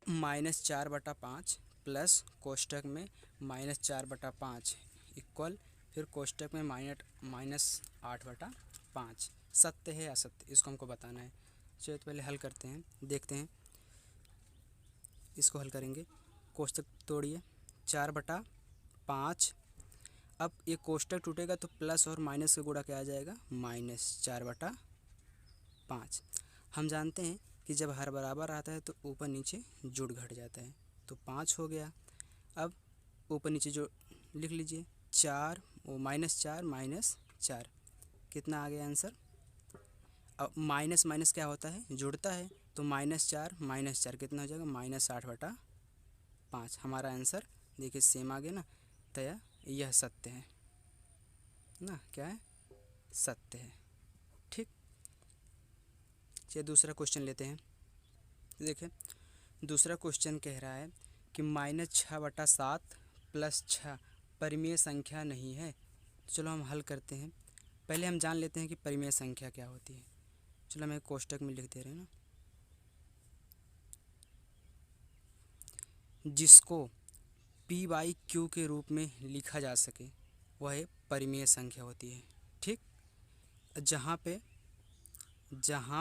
-4/5 plus कोष्टक में -4/5 equal, फिर कोष्टक में -8/5 सत्य है असत्य, इसको हमको बताना है। चलिए तो पहले हल करते हैं, देखते हैं। इसको हल करेंगे, कोष्टक तोड़िए 4/5। अब ये कोष्टक टूटेगा तो प्लस और माइनस का गुणा क्या आ जाएगा, -4/5। हम जानते हैं कि जब हर बराबर आता है तो ऊपर नीचे जुड़ घट जाता है, तो 5 हो गया। अब ऊपर नीचे जो लिख लीजिए, 4 वो -4 कितना आ गया आंसर। अब माइनस माइनस क्या होता है, जुड़ता है, तो -4 कितना हो जाएगा, -8/5। हमारा आंसर देखिए सेम आ गया ना, तो यह सत्य है ना, क्या है, सत्य है। ठीक, चलिए दूसरा क्वेश्चन लेते हैं। देखिए दूसरा क्वेश्चन कह रहा है कि -6/7 + 6 परिमेय संख्या नहीं है। चलो हम हल करते हैं। पहले हम जान लेते हैं कि परिमेय संख्या क्या होती है। चलो मैं कोष्टक में लिख दे रहे हैं ना, जिसको p/q के रूप में लिखा जा सके वह परिमेय संख्या होती है। ठीक, जहाँ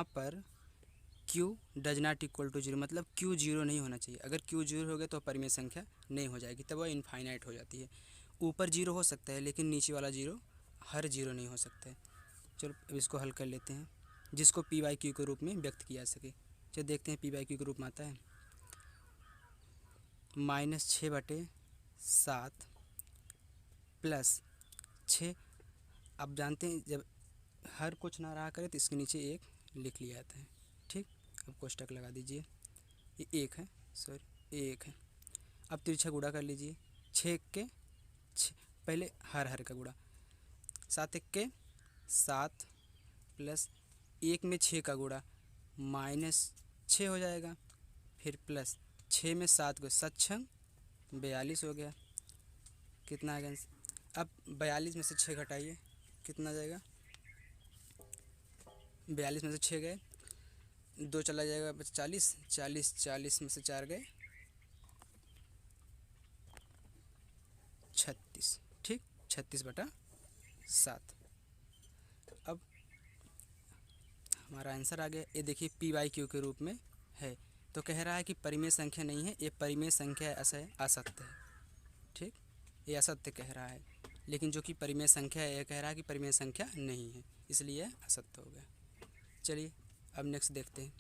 पर q does not equal to 0, मतलब q 0 नहीं होना चाहिए। अगर q 0 हो गया तो परिमेय संख्या नहीं हो जाएगी, तब वह इनफाइनाइट हो जाती है। ऊपर 0 हो सकता है लेकिन नीचे वाला 0 हर 0 नहीं हो सकता है। चलो अब इसको हल कर लेते हैं, जिसको p/q के रूप में व्यक्त किया जा सके। चलो देखते हैं p/q के रूप में आता है -6/7 + 6। अब जानते हैं जब हर कुछ ना रहा करे तो इसके नीचे एक लिख लिया जाता है। ठीक, अब कोष्टक लगा दीजिए, ये एक है, सॉरी एक है। अब तिरछा गुणा कर लीजिए, 6 के 6, पहले हर का गुणा, 7 के 7 प्लस 1 में 6 का गुणा -6 हो जाएगा, फिर प्लस 6 में 7 को 7×6 42 हो गया। कितना आ गया, अब 42 में से 6 घटाइए, कितना आ जाएगा, 42 में से 6 गए, 2 चला जाएगा, 40 40 में से 4 गए 36। ठीक, 36/7। अब हमारा आंसर आ गया। ये देखिए p/q के रूप में है, तो कह रहा है कि परिमेय संख्या नहीं है, ये परिमेय संख्या ऐसा असत्य है। ठीक, ये असत्य कह रहा है, लेकिन जो कि परिमेय संख्या है यह कह रहा है कि परिमेय संख्या नहीं है, इसलिए असत्य हो गया। चलिए अब नेक्स्ट देखते हैं।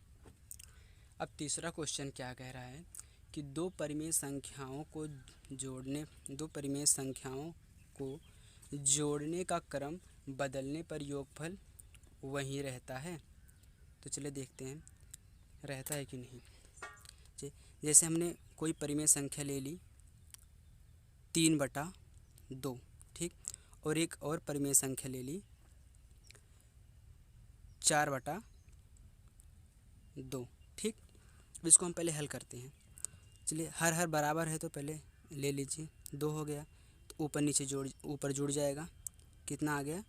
अब तीसरा क्वेश्चन क्या कह रहा है कि दो परिमेय संख्याओं को जोड़ने का क्रम बदलने पर योगफल वही रहता है। तो चलिए देखते हैं रहता है कि नहीं। जैसे हमने कोई परिमेय संख्या ले ली 3/2, ठीक, और एक और परिमेय संख्या ले ली 4/2। ठीक, अब इसको हम पहले हल करते हैं। चलिए हर बराबर है तो पहले ले लीजिए, 2 हो गया, तो ऊपर जुड़ जाएगा, कितना आ गया,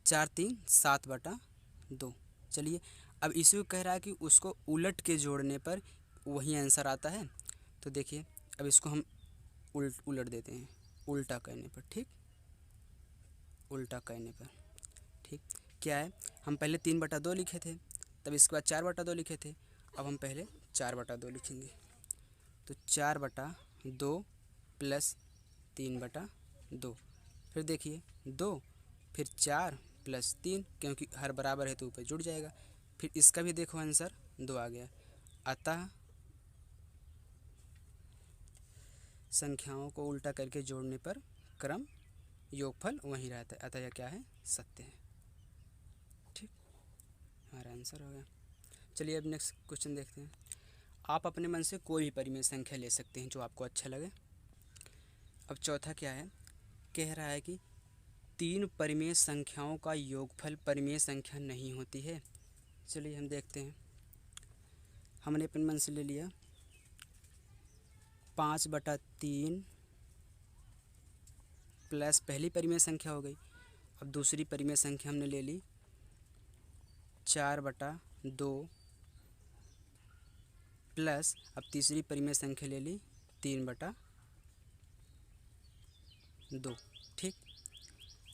4 3 7/2। चलिए अब इसी को कह रहा है कि उसको उलट के जोड़ने पर वही आंसर आता है। तो देखिए अब इसको हम उलट देते हैं, उल्टा करने पर। ठीक, उल्टा करने पर, ठीक, क्या है, हम पहले 3/2 लिखे थे, तब इसके बाद 4/2 लिखे थे, अब हम पहले 4/2 लिखेंगे। तो 4/2 प्लस 3/2, फिर देखिए 2, फिर 4 प्लस 3, क्योंकि हर बराबर है तो ऊपर जुड़ जाएगा। फिर इसका भी देखो आंसर 2 आ गया। अतः संख्याओं को उल्टा करके जोड़ने पर क्रम योगफल वही रहता है, अतः यह क्या है, सत्य है। ठीक, हमारा आंसर हो गया। चलिए अब नेक्स्ट क्वेश्चन देखते हैं। आप अपने मन से कोई भी परिमेय संख्या ले सकते हैं जो आपको अच्छा लगे। अब चौथा क्या है, कह रहा है कि 3 परिमेय संख्याओं का योगफल परिमेय संख्या नहीं होती है। चलिए हम देखते हैं। हमने अपने मन से ले लिया 5/3 प्लस पहली परिमेय संख्या हो गई। अब दूसरी परिमेय संख्या हमने ले ली 4/2 प्लस अब तीसरी परिमेय संख्या ले ली 3/2। ठीक,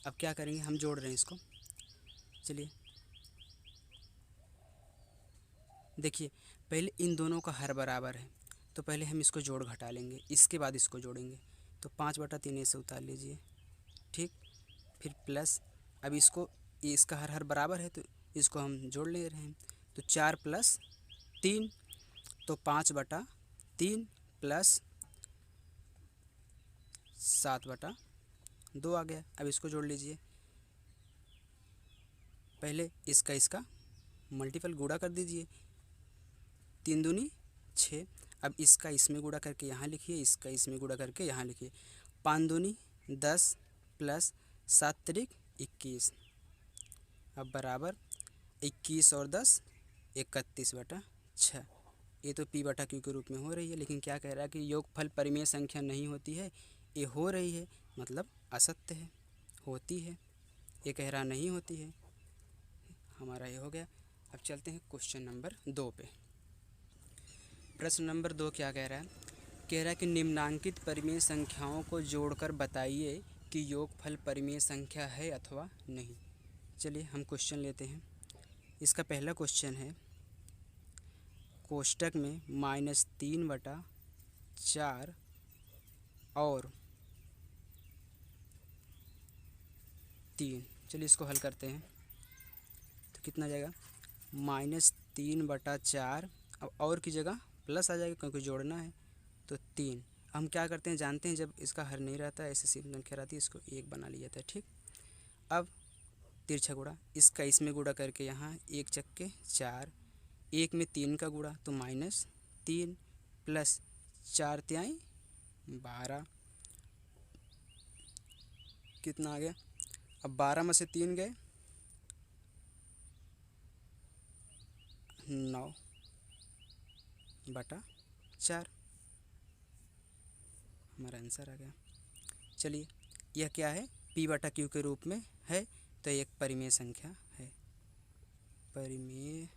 अब क्या करेंगे, हम जोड़ रहे हैं इसको। चलिए देखिए, पहले इन दोनों का हर बराबर है तो पहले हम इसको जोड़ घटा लेंगे, इसके बाद इसको जोड़ेंगे। तो 5/3 ऐसे उतार लीजिए। ठीक, फिर प्लस अब इसको, इसका हर बराबर है तो इसको हम जोड़ ले रहे हैं। तो 4 + 3 तो 5/3 प्लस 7/2 आ गया। अब इसको जोड़ लीजिए। पहले इसका मल्टीपल गुणा कर दीजिए, 3 दूनी 6। अब इसका इसमें गुणा करके यहाँ लिखिए, इसका इसमें गुणा करके यहाँ लिखिए। 5 दूनी 10 प्लस 7 तिरिक 21। अब बराबर 21 और 10 31/6। ये तो p/q के रूप में हो रही है, लेकिन क्या कह रहा है कि योगफल परिमेय संख्या नहीं होती है। ये हो रही है मतलब असत्य है, होती है। ये कह रहा नहीं होती है, हमारा ये हो गया। अब चलते हैं क्वेश्चन नंबर 2 पे। प्रश्न नंबर 2 क्या कह रहा है, कह रहा है कि निम्नांकित परिमेय संख्याओं को जोड़कर बताइए कि योगफल परिमेय संख्या है अथवा नहीं। चलिए हम क्वेश्चन लेते हैं। इसका पहला क्वेश्चन है, कोष्टक में -3/4 और 3। चलिए इसको हल करते हैं तो कितना जाएगा, -3/4। अब और की जगह प्लस आ जाएगा क्योंकि जोड़ना है, तो 3। हम क्या करते हैं जानते हैं, जब इसका हर नहीं रहता है, ऐसे सिंपल संख्या रहती है, इसको 1 बना लिया जाता है। ठीक, अब तिरछा गुणा, इसका इसमें गुणा करके यहाँ 1 चक्के 4, 1 में 3 का गुणा तो -3 प्लस 4 तिहाई 12। कितना आ गया, अब 12 में से 3 गए 9/4, हमारा आंसर आ गया। चलिए यह क्या है, p/q के रूप में है, तो एक परिमेय संख्या है, परिमेय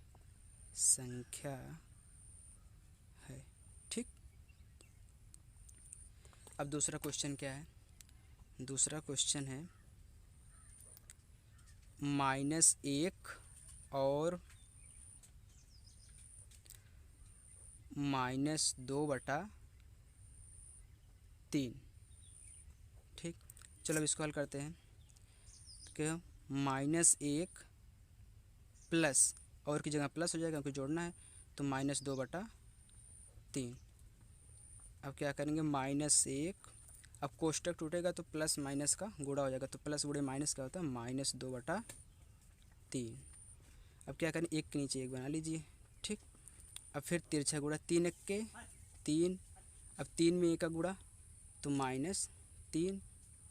संख्या है। ठीक, अब दूसरा क्वेश्चन क्या है, दूसरा क्वेश्चन है -1 और -2/3। ठीक, चलो अब इसको हल करते हैं। क्या, -1 प्लस, और की जगह प्लस हो जाएगा क्योंकि जोड़ना है, तो -2/3। अब क्या करेंगे, -1, अब कोष्टक टूटेगा तो प्लस माइनस का गुणा हो जाएगा, तो प्लस गुणे माइनस क्या होता है, -2/3। अब क्या करें, 1 के नीचे 1 बना लीजिए। ठीक, अब फिर तिरछा गुणा, 3 × 3, अब 3 में 1 का गुणा तो -3,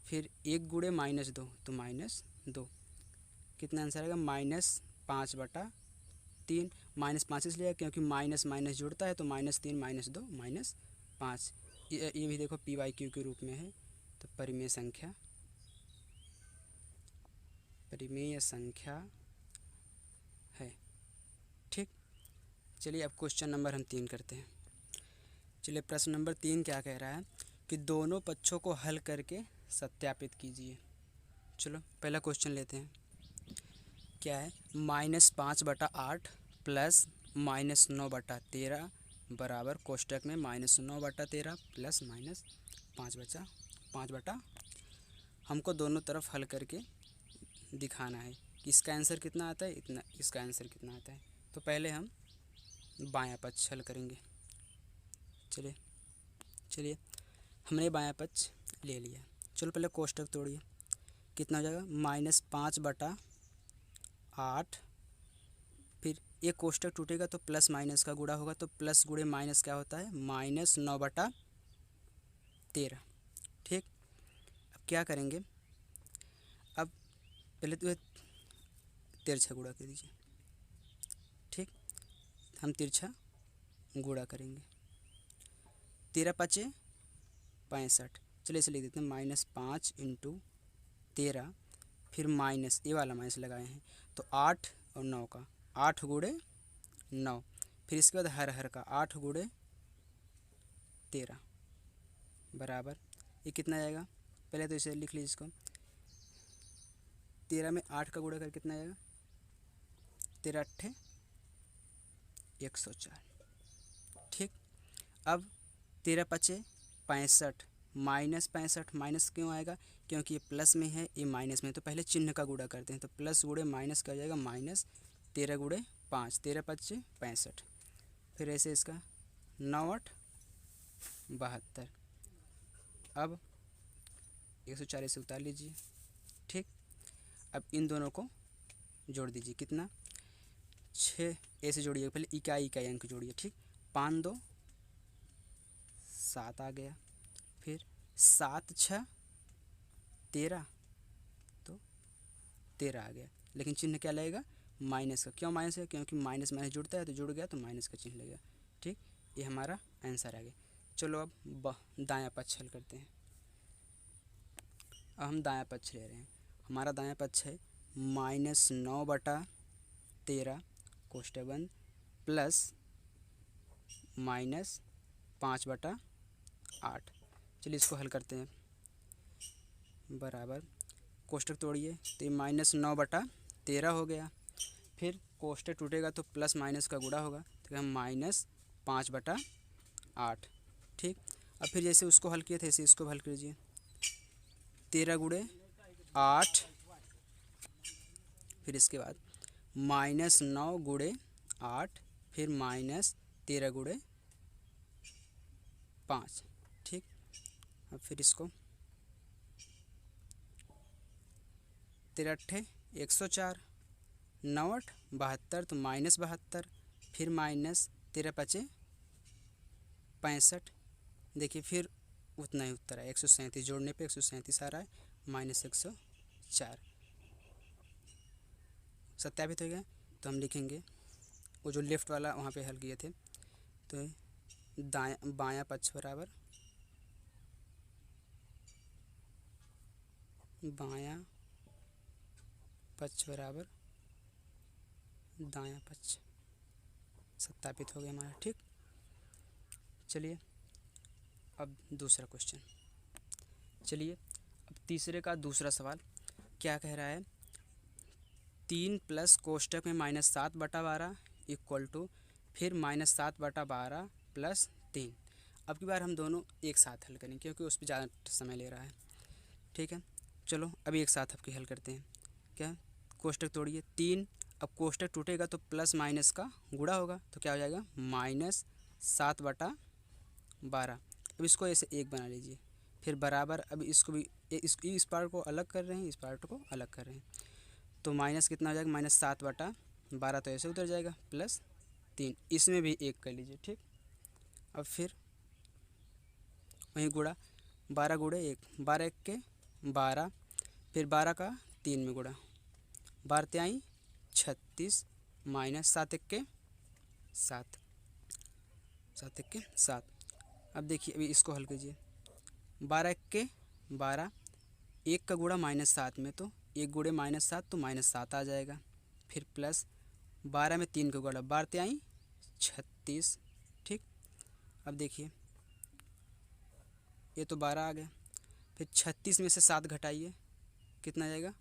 फिर 1 गुणे -2 तो -2। कितना आंसर आएगा, -5/3। -5 इसलिए क्योंकि माइनस माइनस जुड़ता है, तो -3 -2 -5। ये भी देखो p/q के रूप में है, तो परिमेय संख्या है। ठीक, चलिए अब क्वेश्चन नंबर हम 3 करते हैं। चलिए प्रश्न नंबर 3 क्या कह रहा है कि दोनों पक्षों को हल करके सत्यापित कीजिए। चलो पहला क्वेश्चन लेते हैं। क्या है, -5/8 प्लस -9/13 बराबर, कोष्टक में -9/13 प्लस -5/5। हमको दोनों तरफ हल करके दिखाना है कि इसका आंसर कितना आता है, इतना, इसका आंसर कितना आता है। तो पहले हम बायां पक्ष हल करेंगे। चलिए हमने बायां पक्ष ले लिया। चलो पहले कोष्टक तोड़िए, कितना हो जाएगा, -5/8, फिर एक कोष्टक टूटेगा तो प्लस माइनस का गुणा होगा, तो प्लस गुणे माइनस क्या होता है, -9/13। ठीक, अब क्या करेंगे, अब पहले तो तिरछा गुणा कर दीजिए। ठीक, हम तिरछा गुणा करेंगे, 13×5 = 65। चलिए इसे लिख देते हैं, -5 × 13, फिर माइनस, ये वाला माइनस लगाए हैं, तो 8 और 9 का, 8 गुणे 9, फिर इसके बाद हर हर का 8 गुणे 13 बराबर ये कितना आएगा, पहले तो इसे लिख लीजिए इसको। 13 में 8 का गुणा कर कितना आएगा, 13 अट्ठे 104। ठीक, अब 13 पचे 65 माइनस 65, माइनस क्यों आएगा, क्योंकि ये प्लस में है ये माइनस में है, तो पहले चिन्ह का गुणा करते हैं। तो प्लस गुणे माइनस का हो जाएगा माइनस 13 गुणे 5, 13 पचे 65, फिर ऐसे इसका 9 8 72। अब 140 से उतार लीजिए। ठीक, अब इन दोनों को जोड़ दीजिए, कितना 6 ऐसे जोड़िए, पहले इकाई इकाई अंक जोड़िए। ठीक, 5 2 7 आ गया, फिर 7 6 13, तो 13 आ गया, लेकिन चिन्ह क्या लगेगा, माइनस का। क्यों माइनस है, क्योंकि माइनस माइनस जुड़ता है, तो जुड़ गया तो माइनस का चिन्ह लगेगा। ठीक, ये हमारा आंसर आ गया। चलो अब दायां पक्ष हल करते हैं। अब हम दायां पक्ष ले रहे हैं। हमारा दायां पक्ष है -9/13 कोष्टक बंद प्लस -5/8। चलिए इसको हल करते हैं। बराबर कोष्टक तोड़िए तो ये -9/13 हो गया, फिर कोष्टक टूटेगा तो प्लस माइनस का गुणा होगा, तो हम -5/8। ठीक, अब फिर जैसे उसको हल किए थे ऐसे इसको हल कीजिए। 13 गुणे 8, फिर इसके बाद -9 गुणे 8, फिर -13 गुणे 5। ठीक, अब फिर इसको 13 अट्ठे 104, 9 8 72, तो -72, फिर -13 पचे 65। देखिए फिर उतना ही उत्तर है 137, जोड़ने पे 137 आ रहा है, -104 सत्यापित हो गया। तो हम लिखेंगे वो जो लेफ्ट वाला वहाँ पे हल किए थे, तो बायां पक्ष बराबर बायां पक्ष बराबर दायां पक्ष सत्यापित हो गया हमारा। ठीक, चलिए अब दूसरा क्वेश्चन। चलिए अब तीसरे का दूसरा सवाल क्या कह रहा है, 3 प्लस कोष्टक में -7/12 इक्वल टू फिर -7/12 प्लस 3। अब की बार हम दोनों एक साथ हल करेंगे क्योंकि उस पर ज़्यादा समय ले रहा है। ठीक है, चलो अभी एक साथ आपके हल करते हैं। क्या, कोष्टक तोड़िए 3, अब कोष्टक टूटेगा तो प्लस माइनस का गुणा होगा, तो क्या हो जाएगा -7/12। अब इसको ऐसे एक बना लीजिए, फिर बराबर अब इसको भी इस पार्ट को अलग कर रहे हैं, इस पार्ट को अलग कर रहे हैं, तो माइनस कितना हो जाएगा, -7/12, तो ऐसे उतर जाएगा, प्लस 3, इसमें भी एक कर लीजिए। ठीक, अब फिर वहीं गुणा 12 गुणे 1, 12 1 के 12, फिर 12 का 3 में गुणा, 12 3 36 -7 1 के 7, 7 1 के 7। अब देखिए अभी इसको हल कीजिए, 12 1 के 12, 1 का गुणा -7 में, तो 1 गुणे -7 तो -7 आ जाएगा, फिर प्लस 12 में 3 का गुणा, 12 3 36। ठीक, अब देखिए ये तो 12 आ गया, फिर 36 में से 7 घटाइए, कितना आ जाएगा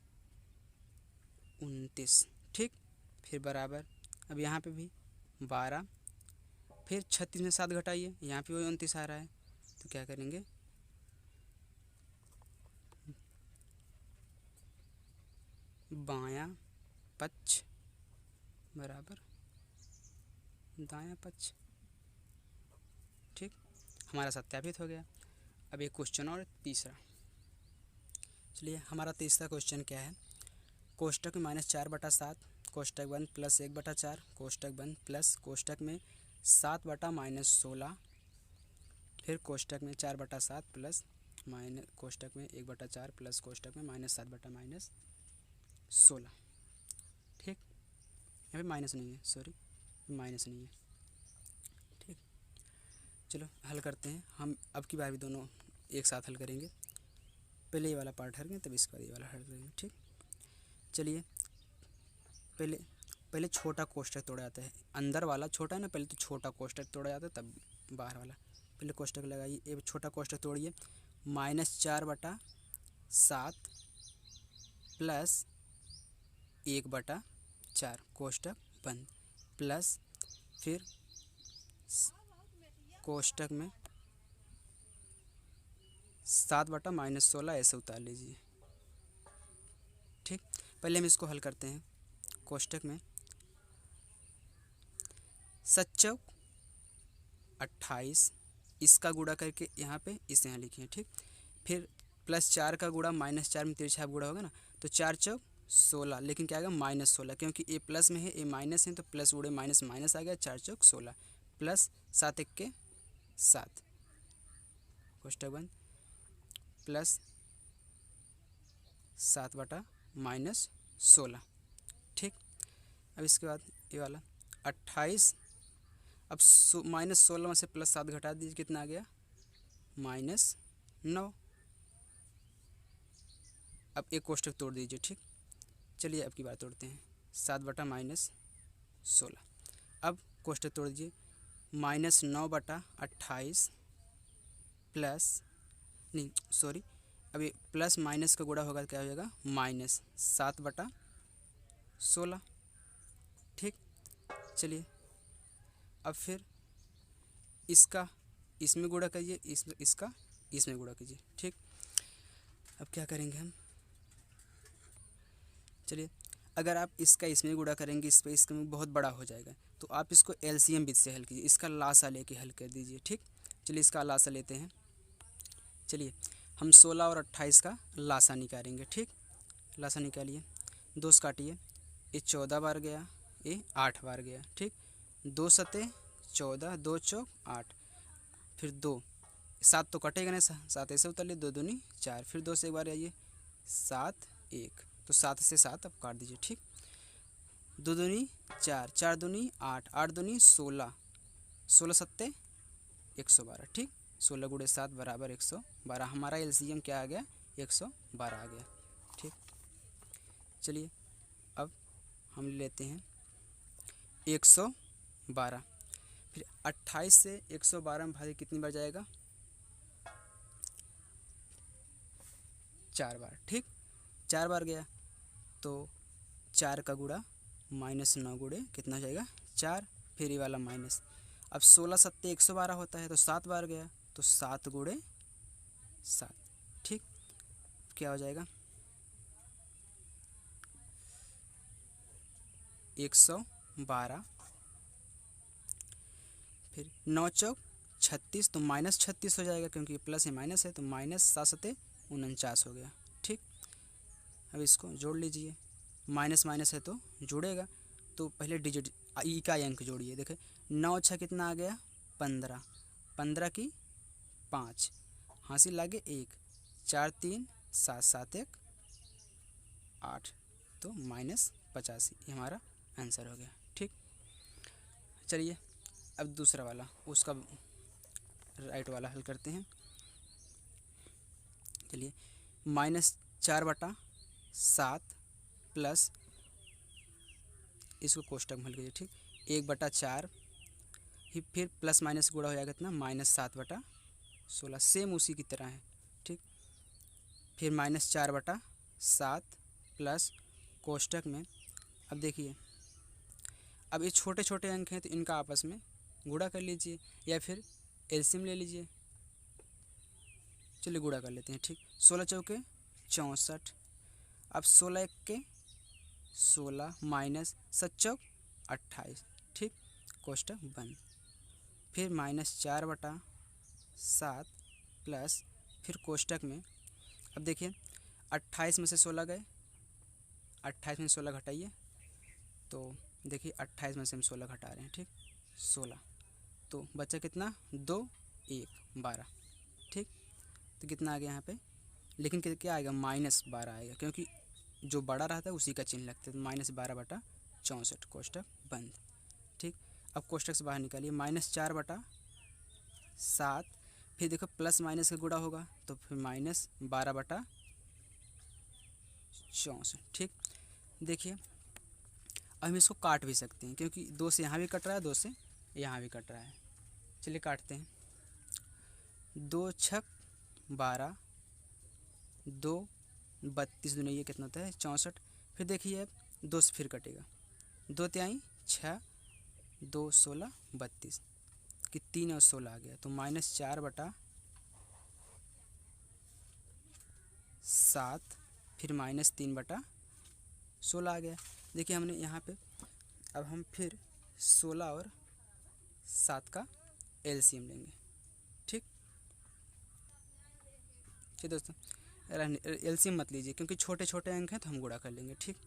29। ठीक, फिर बराबर अब यहाँ पे भी 12, फिर 36 में 7 घटाइए, यहाँ पे वही 29 आ रहा है, तो क्या करेंगे बायां पक्ष बराबर दायां पक्ष। ठीक, हमारा सत्यापित हो गया। अब एक क्वेश्चन और तीसरा। चलिए हमारा तीसरा क्वेश्चन क्या है, कोष्टक में -4/7 कोष्टक बंद प्लस 1/4 कोष्टक बंद प्लस कोष्टक में 7/-16, फिर कोष्टक में 4/7 प्लस माइनस कोष्टक में 1/4 प्लस कोष्टक में -7/-16। ठीक, यहाँ पे माइनस नहीं है, सॉरी माइनस नहीं है। ठीक, चलो हल करते हैं हम। अब की बार भी दोनों एक साथ हल करेंगे, पहले ये वाला पार्ट हल करेंगे तब इसके बाद ये वाला हल करेंगे। ठीक, चलिए पहले छोटा कोष्टक तोड़ा जाता है, अंदर वाला छोटा है ना, पहले तो छोटा कोष्टक तोड़ा जाता है तब बाहर वाला। पहले कोष्टक लगाइए, ये छोटा कोष्टक तोड़िए, -4/7 प्लस 1/4 कोष्टक बंद, प्लस फिर कोष्टक में 7/-16 ऐसे उतार लीजिए। ठीक, पहले हम इसको हल करते हैं। कोष्टक में 7 × 28, इसका गुणा करके यहाँ पे इसे यहाँ लिखिए। ठीक, फिर +4 का गुणा -4 में तिरछा गुणा होगा ना, तो 4 × 16, लेकिन क्या आएगा -16, क्योंकि ए प्लस में है ए माइनस है, तो प्लस उड़े माइनस माइनस आ गया, 4 × 16 प्लस 7 × 7 कोष्टक बंद, प्लस 7/-16। ठीक, अब इसके बाद ये वाला 28, अब -16 में से +7 घटा दीजिए, कितना आ गया -9। अब एक कोष्टक तोड़ दीजिए। ठीक, चलिए अब की बार तोड़ते हैं। 7/-16, अब कोष्टक तोड़ दीजिए, -9/28 प्लस नहीं सॉरी, अभी प्लस माइनस का गुणा होगा तो क्या हो जाएगा -7/16। ठीक, चलिए अब फिर इसका इसमें गुणा करिए, इसका इसमें गुणा कीजिए। ठीक, अब क्या करेंगे हम, चलिए अगर आप इसका इसमें गुणा करेंगे इस पर, इसका बहुत बड़ा हो जाएगा, तो आप इसको एलसीएम विधि से हल कीजिए, इसका लासा लेके हल कर दीजिए। ठीक, चलिए इसका लासा लेते हैं। चलिए हम 16 और 28 का लासा निकालेंगे। ठीक, लासा निकालिए, 2 से काटिए, ये 14 बार गया, ये 8 बार गया। ठीक, 2 सते 14, 2 चौक 8, फिर 2 7 तो कटेगा ना, 7 ऐसे उतर लिए, 2 दूनी 4, फिर 2 से एक बार आइए, 7 1, तो 7 से 7 अब काट दीजिए। ठीक, 2 दूनी 4, 4 दूनी 8, 8 दूनी 16, 16 सत्ते 112। ठीक, 16 × 7 = 112, हमारा एलसीएम क्या आ गया 112 आ गया। ठीक, चलिए अब हम लेते हैं 112, फिर 28 से 112 में भागे कितनी बार जाएगा 4 बार। ठीक, 4 बार गया तो 4 का गुणा -9 गुणे कितना हो जाएगा 4, फिर ये वाला माइनस, अब 16 सत्ते 112 होता है, तो 7 बार गया तो 7 × 7। ठीक, क्या हो जाएगा 112, फिर 9 चौक 36, तो -36 हो जाएगा, क्योंकि प्लस है माइनस है, तो -7 सत्ते 49 हो गया। ठीक, अब इसको जोड़ लीजिए, माइनस माइनस है तो जुड़ेगा, तो पहले डिजिट इकाई अंक जोड़िए। देखें 9 × 6 कितना आ गया 15, 15 की 5, हासिल लागे 1, 4 3 7, 7 1 8, तो -85, ये हमारा आंसर हो गया। ठीक, चलिए अब दूसरा वाला, उसका राइट वाला हल करते हैं। चलिए -4/7 प्लस, इसको कोष्टक में हल कीजिए। ठीक, 1/4, फिर प्लस माइनस गुणा हो जाएगा कितना -7/16, सेम उसी की तरह है। ठीक, फिर -4/7 प्लस कोष्टक में, अब देखिए अब ये छोटे छोटे अंक हैं तो इनका आपस में गुणा कर लीजिए, या फिर एलसीएम ले लीजिए। चलिए गुणा कर लेते हैं। ठीक, 16 चौके 64, अब 16 1 16 -7 चौक 28। ठीक, कोष्टक बंद, फिर -4/7 प्लस, फिर कोष्टक में, अब देखिए 28 में से 16 गए, 28 में 16 घटाइए, तो देखिए 28 में से हम 16 घटा रहे हैं। ठीक, 16, तो बचा कितना 2 1 12। ठीक, तो कितना आ गया यहाँ पे, लेकिन क्या आएगा -12 आएगा, क्योंकि जो बड़ा रहता है उसी का चिन्ह लगता है, तो -12/64 कोष्टक बंद। ठीक, अब कोष्टक से बाहर निकालिए, -4/7, फिर देखो प्लस माइनस का गुणा होगा, तो फिर -12/64। ठीक, देखिए हम इसको काट भी सकते हैं क्योंकि 2 से यहाँ भी कट रहा है, 2 से यहाँ भी कट रहा है। चलिए काटते हैं। 2 छक 12, 2 32 दूनी ये कितना होता है 64। फिर देखिए अब 2 से फिर कटेगा, 2 तिहाई 6, 2 16 32 कि 3 और 16 आ गया, तो -4/7 फिर -3/16 आ गया। देखिए हमने यहाँ पे अब हम फिर 16 और 7 का एलसीएम लेंगे। ठीक है दोस्तों, एलसीएम मत लीजिए क्योंकि छोटे छोटे अंक हैं तो हम गुणा कर लेंगे। ठीक,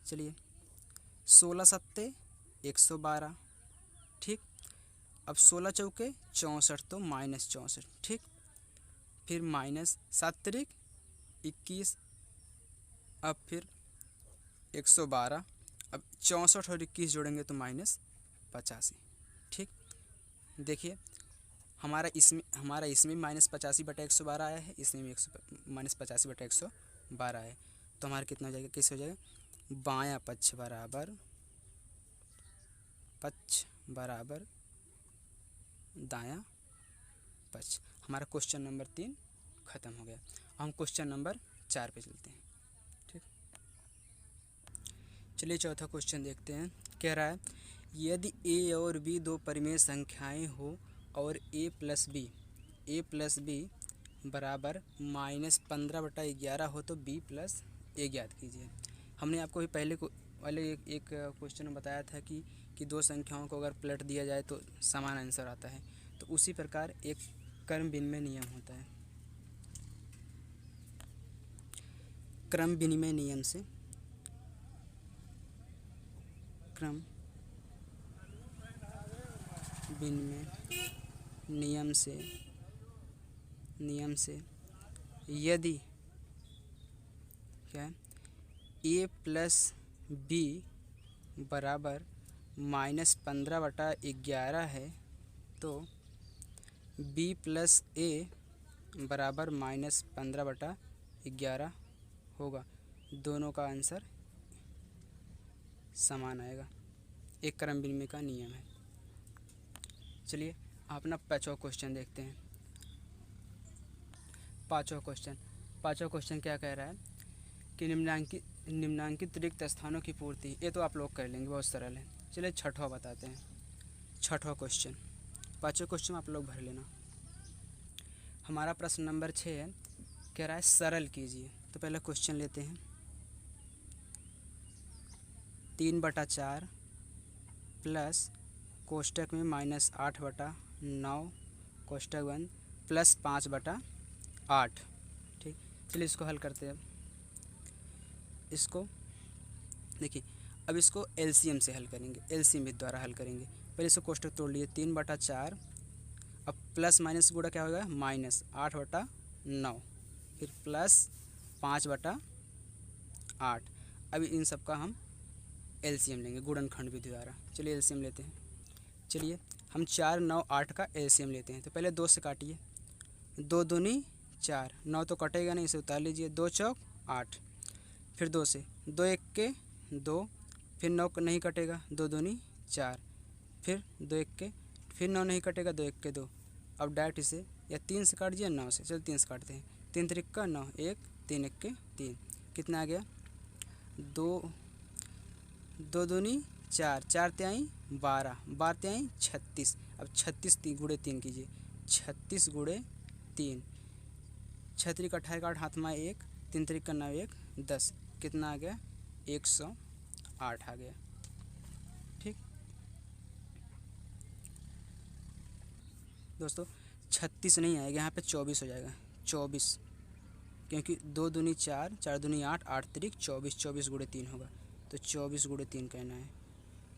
चलिए 16 सत्ते 112। ठीक, अब 16 चौके 64 तो -64। ठीक, फिर -7 तिरिक 21, अब फिर 112, अब 64 और 21 जोड़ेंगे तो -85। ठीक, देखिए हमारा इसमें -85/112 आया है, इसमें भी -85/112 है, तो हमारा कितना हो जाएगा, कैसे हो जाएगा, बायां पक्ष बराबर दायां पक्ष। हमारा क्वेश्चन नंबर 3 ख़त्म हो गया। हम क्वेश्चन नंबर 4 पे चलते हैं। ठीक, चलिए चौथा क्वेश्चन देखते हैं। कह रहा है यदि a और b दो परिमेय संख्याएं हो और a प्लस बी बराबर -15/11 हो तो b प्लस a ज्ञात कीजिए। हमने आपको पहले वाले एक क्वेश्चन में बताया था कि दो संख्याओं को अगर पलट दिया जाए तो समान आंसर आता है, तो उसी प्रकार एक क्रम विनिमय नियम होता है। क्रम विनिमय नियम से यदि क्या है a प्लस बी बराबर -15/11 है तो b प्लस a बराबर -15/11 होगा। दोनों का आंसर समान आएगा। एक क्रम विनिमय का नियम है। चलिए अपना पाँचवा क्वेश्चन देखते हैं। पाँचवा क्वेश्चन क्या कह रहा है कि निम्नांकित रिक्त स्थानों की पूर्ति। ये तो आप लोग कर लेंगे, बहुत सरल है। चलिए छठवां बताते हैं। छठवां क्वेश्चन, पाँचवें क्वेश्चन आप लोग भर लेना। हमारा प्रश्न नंबर 6 है, कह रहा है सरल कीजिए। तो पहले क्वेश्चन लेते हैं। 3/4 प्लस कोष्टक में -8/9 कोष्टक बंद प्लस 5/8। ठीक, चलिए इसको हल करते हैं। इसको देखिए, अब इसको एलसीएम से हल करेंगे, एलसीएम द्वारा हल करेंगे। पहले इसको कोष्टक तोड़ लिए, 3/4, अब प्लस माइनस गुणा क्या होगा, -8/9, फिर प्लस 5/8। अभी इन सब का हम एलसीएम लेंगे गुणनखंड विधि द्वारा। चलिए एलसीएम लेते हैं। चलिए हम 4, 9, 8 का एलसीएम लेते हैं। तो पहले 2 से काटिए, 2 दूनी 4, 9 तो कटेगा नहीं, इसे उतार लीजिए, 2 चौक 8, फिर 2 से 2 1 के 2, फिर 9 नहीं कटेगा, 2 दूनी 4, फिर 2 1 के, फिर 9 नहीं कटेगा, 2 1 के 2। अब डायरेक्ट इसे या 3 से काट दिया 9 से। चलो 3 से काटते हैं, 3 3 का 9, 1 3 1 के 3, कितना आ गया, 2 दूनी 4, 4 तिहाई 12, 12 तिहाई 36। अब 36 गुणे 3 कीजिए, 36 गुणे 3, 6 3 18 का 8 हाथ में 1, 3 3 का 9 1 10, कितना आ गया, 108 आ गया। ठीक दोस्तों, 36 नहीं आएगा, यहाँ पे 24 हो जाएगा, 24, क्योंकि 2 दूनी 4, 4 दूनी 8, 8 3 24, 24 गुणे 3 होगा, तो 24 गुणे 3 कहना है।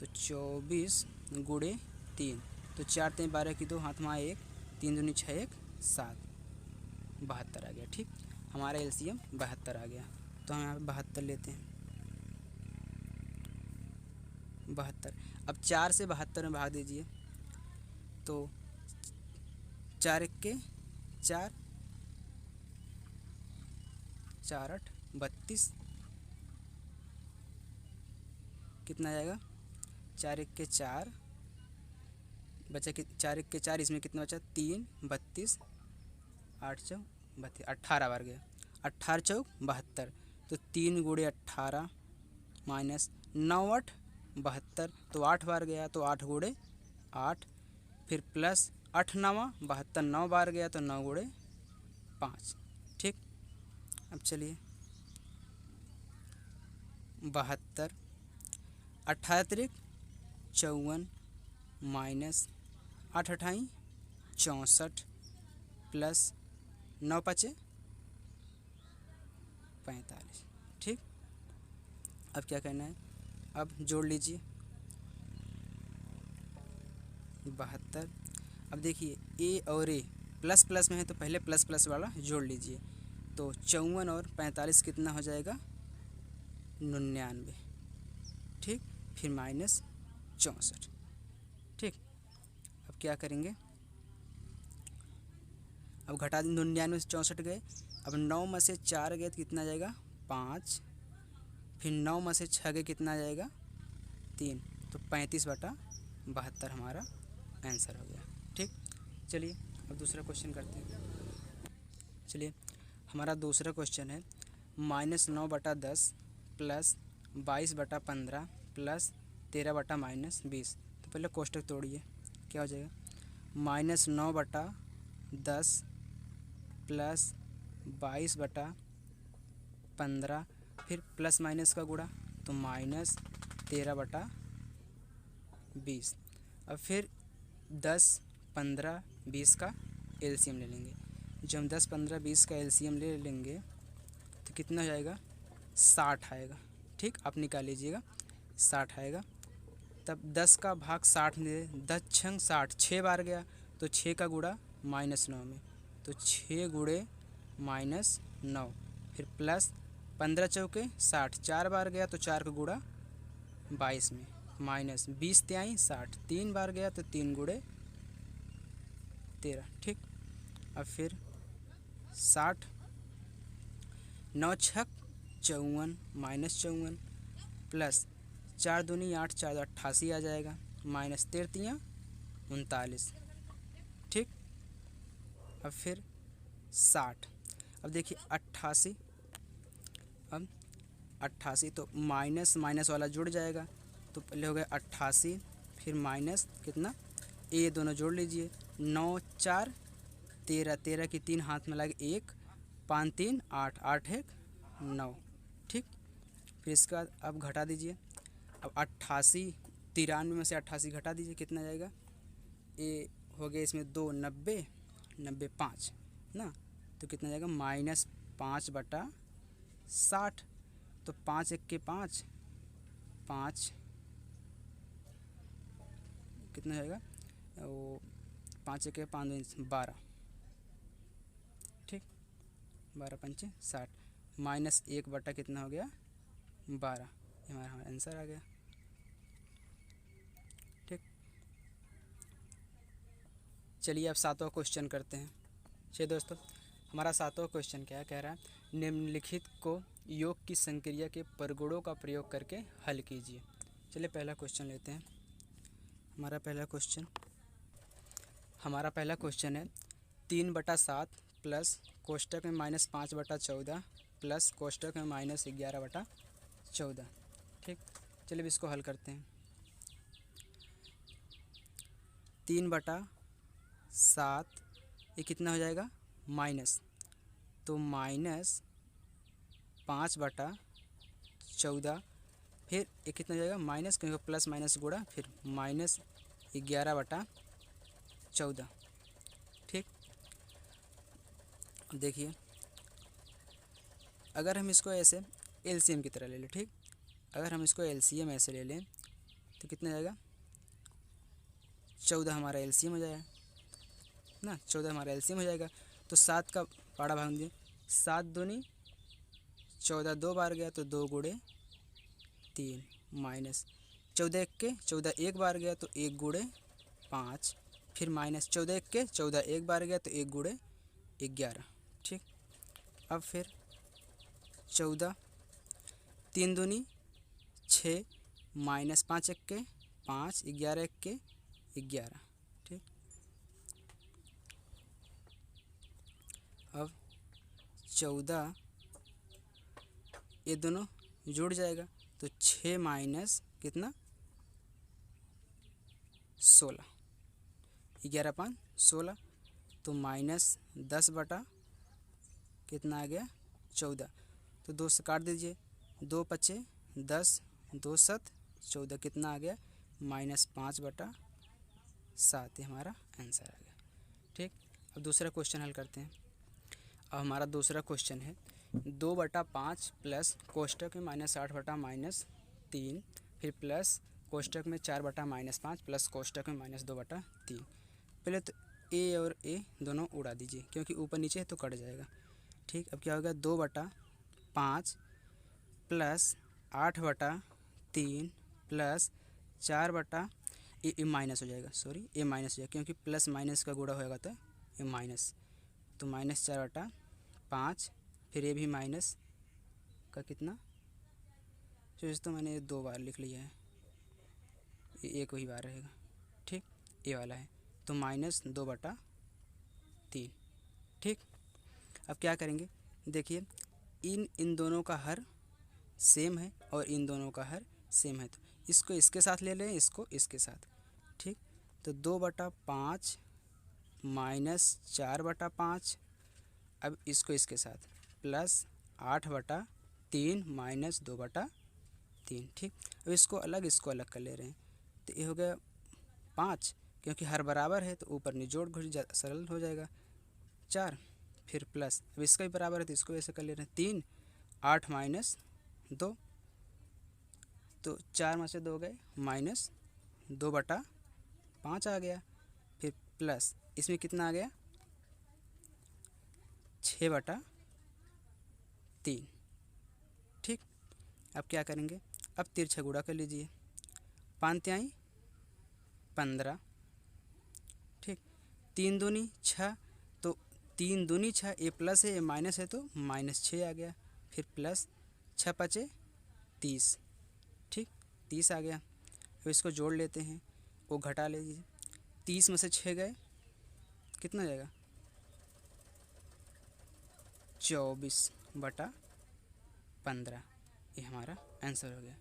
तो 24 गुणे 3, तो 4 3 12 की 2 हाथ में 1, 3 दूनी 6 1 7, 72 आ गया। ठीक, हमारा एलसीएम 72 आ गया। तो हम यहाँ पे 72 लेते हैं, 72। अब 4 से 72 में भाग दीजिए, तो 4 1 के 4, 4 8 32, कितना जाएगा, 4 एक के 4 बचा, कि 4 एक के 4, इसमें कितना बचा 3 32, 8 चौक 32, 18 बार गया, 18 चौक 72, तो 3 गुणे 18 माइनस 9 8 72, तो 8 बार गया, तो 8 गुणे 8, फिर प्लस 8 9 72, 9 बार गया तो 9 गुणे 5। ठीक, अब चलिए 72, 18 तिरिक 54 माइनस 8 अठाई 64 प्लस 9 पचे 45। ठीक, अब क्या करना है, अब जोड़ लीजिए 72। अब देखिए ए और ए प्लस प्लस में है तो पहले प्लस प्लस वाला जोड़ लीजिए, तो 54 और 45 कितना हो जाएगा 99। ठीक, फिर माइनस 64। ठीक, अब क्या करेंगे, अब घटा 99 से 64 गए, अब 9 में से 4 गए तो कितना जाएगा 5, फिर 9 में से 6 गए कितना जाएगा 3, तो 35/72 हमारा आंसर हो गया। ठीक, चलिए अब दूसरा क्वेश्चन करते हैं। चलिए हमारा दूसरा क्वेश्चन है -9/10 प्लस 22/15 प्लस 13/-20। तो पहले कोष्टक तोड़िए, क्या हो जाएगा, -9/10 प्लस 22/15, फिर प्लस माइनस का गुणा तो -13/20। अब फिर 10 15 20 का एलसीएम ले लेंगे। जब हम 10 15 20 का एलसीएम ले लेंगे तो कितना हो जाएगा 60 आएगा। ठीक, आप निकाल लीजिएगा 60 आएगा। तब 10 का भाग 60 में 10 छंग 60, 6 बार गया तो 6 का गुणा -9 में, तो 6 गुणे -9, फिर प्लस 15 चौके 60, 4 बार गया तो 4 का गुणा 22 में, माइनस 20 तिहाई 60, 3 बार गया तो 3 गुणे 13। ठीक, अब फिर 60, 9 छक 54 -54 प्लस 4 दूनी 8, 4 88 आ जाएगा, माइनस 13 39। ठीक, अब फिर 60, अब देखिए 88, अब 88 तो माइनस माइनस वाला जुड़ जाएगा, तो पहले हो गया 88, फिर माइनस कितना, ये दोनों जोड़ लीजिए, 9 4 13, 13 की 3 हाथ में लगे 1, 5 3 8, 8 1 9। ठीक, फिर इसके बाद अब घटा दीजिए, अब 88 93 में से 88 घटा दीजिए, कितना जाएगा, ये हो गया इसमें 2 90 90 5 ना, तो कितना जाएगा -5/60, तो 5 1 के 5 5, कितना जाएगा वो 5 1 के 5 12। ठीक, 12 पंचे 60, -1 बटा कितना हो गया 12, हमारा आंसर आ गया। ठीक, चलिए अब 7वां क्वेश्चन करते हैं। चलिए दोस्तों, हमारा 7वां क्वेश्चन क्या कह रहा है, निम्नलिखित को योग की संक्रिया के परगुणों का प्रयोग करके हल कीजिए। चलिए पहला क्वेश्चन लेते हैं। हमारा पहला क्वेश्चन है 3/7 प्लस कोष्टक में -5/14 प्लस कोष्टक में -11/14। ठीक, चलिए इसको हल करते हैं। 3/7 ये कितना हो जाएगा माइनस, तो -5/14, फिर ये कितना हो जाएगा माइनस, क्योंकि प्लस माइनस गुणा, फिर -11/14। ठीक, देखिए अगर हम इसको ऐसे एलसीएम की तरह ले लें, ठीक, अगर हम इसको एलसीएम ऐसे ले लें तो कितना जाएगा 14 हमारा एलसीएम हो जाएगा ना, 14 हमारा एलसीएम हो जाएगा। तो 7 का पाड़ा भाग दिए, 7 दूनी 14, 2 बार गया तो 2 गुणे 3, माइनस 14 के 14 एक बार गया तो 1 गुणे 5, फिर माइनस 14 के 14 एक बार गया तो 1 गुणे 11। ठीक, अब फिर 14, 3 दूनी 6, माइनस 5 एक के 5, 11 एक के 11। ठीक, अब 14 ये दोनों जुड़ जाएगा तो 6 माइनस कितना 16, 11 5 16, तो माइनस 10 बटा कितना आ गया 14। तो 2 से काट दीजिए, 2 पचे 10, 2 7 14, कितना आ गया माइनस 5 बटा 7। ये हमारा आंसर आ गया। ठीक, अब दूसरा क्वेश्चन हल करते हैं। अब हमारा दूसरा क्वेश्चन है 2/5 प्लस कोष्टक में -8 बटा -3, फिर प्लस कोष्टक में 4 बटा -5 प्लस कोष्टक में -2 बटा 3। पहले तो ए और ए दोनों उड़ा दीजिए क्योंकि ऊपर नीचे है तो कट जाएगा। ठीक, अब क्या होगा 2/5 प्लस 8/3 प्लस 4 बटा ए माइनस हो जाएगा, सॉरी ए माइनस हो जाएगा क्योंकि प्लस माइनस का गुणा होगा तो ए माइनस, तो -4/5, फिर ये भी माइनस का कितना, तो मैंने 2 बार लिख लिया है, ये एक ही बार रहेगा। ठीक, ये वाला है तो -2/3। ठीक, अब क्या करेंगे, देखिए इन दोनों का हर सेम है और इन दोनों का हर सेम है, तो इसको इसके साथ ले लें, इसको इसके साथ। ठीक, तो 2/5 माइनस 4/5, अब इसको इसके साथ प्लस 8/3 माइनस 2/3। ठीक, अब इसको अलग कर ले रहे हैं, तो ये हो गया 5, क्योंकि हर बराबर है तो ऊपर निचोड़ घुस सरल हो जाएगा। 4, फिर प्लस, अब इसका भी बराबर है तो इसको ऐसे कर ले रहे हैं 3, 8 माइनस 2, तो 4 में से 2 गए -2/5 आ गया, फिर प्लस इसमें कितना आ गया 6/3। ठीक, अब क्या करेंगे, अब तिरछा गुणा कर लीजिए, 5 तिहाई 15। ठीक, 3 दूनी 6, तो 3 दूनी 6, ए प्लस है ए माइनस है तो -6 आ गया, फिर प्लस 6 5 30। ठीक, 30 आ गया, अब इसको जोड़ लेते हैं, वो घटा लीजिए, 30 में से 6 गए कितना जाएगा 24/15। ये हमारा आंसर हो गया।